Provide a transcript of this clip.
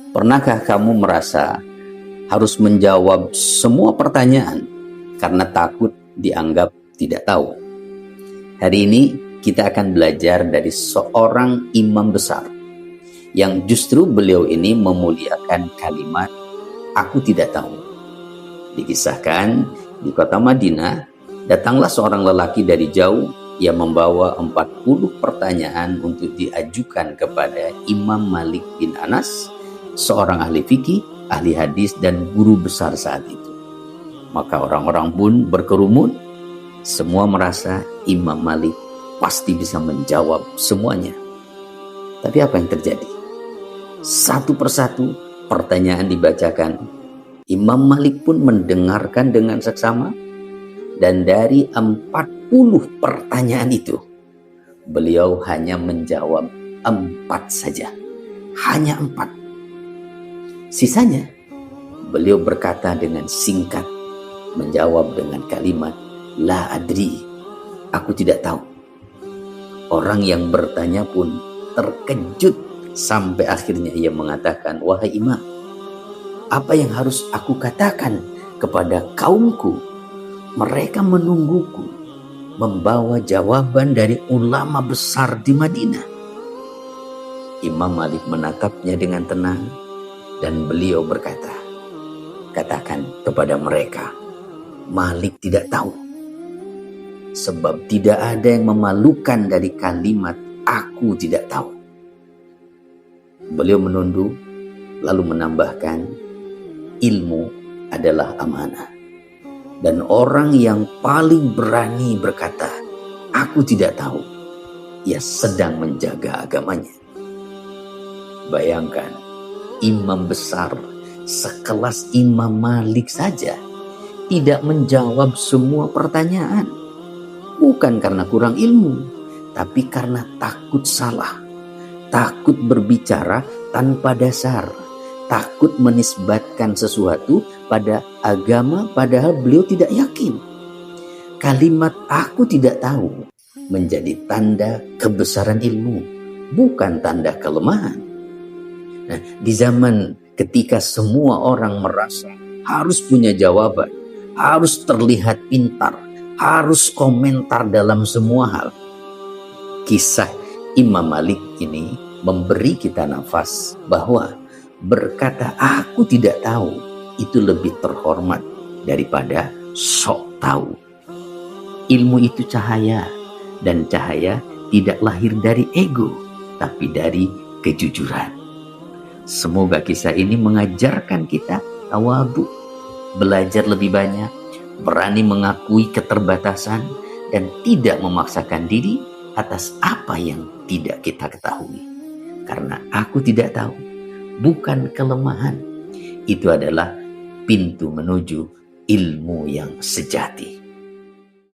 Pernahkah kamu merasa harus menjawab semua pertanyaan karena takut dianggap tidak tahu? Hari ini kita akan belajar dari seorang imam besar yang justru beliau ini memuliakan kalimat "aku tidak tahu". Dikisahkan di kota Madinah, datanglah seorang lelaki dari jauh yang membawa 40 pertanyaan untuk diajukan kepada Imam Malik bin Anas, seorang ahli fikih, ahli hadis, dan guru besar saat itu. Maka orang-orang pun berkerumun, semua merasa Imam Malik pasti bisa menjawab semuanya. Tapi apa yang terjadi? Satu persatu pertanyaan dibacakan. Imam Malik pun mendengarkan dengan seksama, dan dari 40 pertanyaan itu, beliau hanya menjawab 4 saja. Hanya 4. Sisanya, beliau berkata dengan singkat, menjawab dengan kalimat, "La adri", aku tidak tahu. Orang yang bertanya pun terkejut sampai akhirnya ia mengatakan, "Wahai Imam, apa yang harus aku katakan kepada kaumku? Mereka menungguku membawa jawaban dari ulama besar di Madinah." Imam Malik menatapnya dengan tenang dan beliau berkata, "Katakan kepada mereka, Malik tidak tahu. Sebab tidak ada yang memalukan dari kalimat aku tidak tahu." Beliau menunduk lalu menambahkan, ilmu adalah amanah. Dan orang yang paling berani berkata, aku tidak tahu, ia sedang menjaga agamanya. Bayangkan, imam besar sekelas Imam Malik saja tidak menjawab semua pertanyaan. Bukan karena kurang ilmu, tapi karena takut salah, takut berbicara tanpa dasar, takut menisbatkan sesuatu pada agama padahal beliau tidak yakin. Kalimat aku tidak tahu menjadi tanda kebesaran ilmu, bukan tanda kelemahan. Nah, di zaman ketika semua orang merasa harus punya jawaban, harus terlihat pintar, harus komentar dalam semua hal, kisah Imam Malik ini memberi kita nafas bahwa berkata aku tidak tahu itu lebih terhormat daripada sok tahu. Ilmu itu cahaya, dan cahaya tidak lahir dari ego, tapi dari kejujuran. Semoga kisah ini mengajarkan kita tawadhu, belajar lebih banyak, berani mengakui keterbatasan, dan tidak memaksakan diri atas apa yang tidak kita ketahui. Karena aku tidak tahu bukan kelemahan, itu adalah pintu menuju ilmu yang sejati.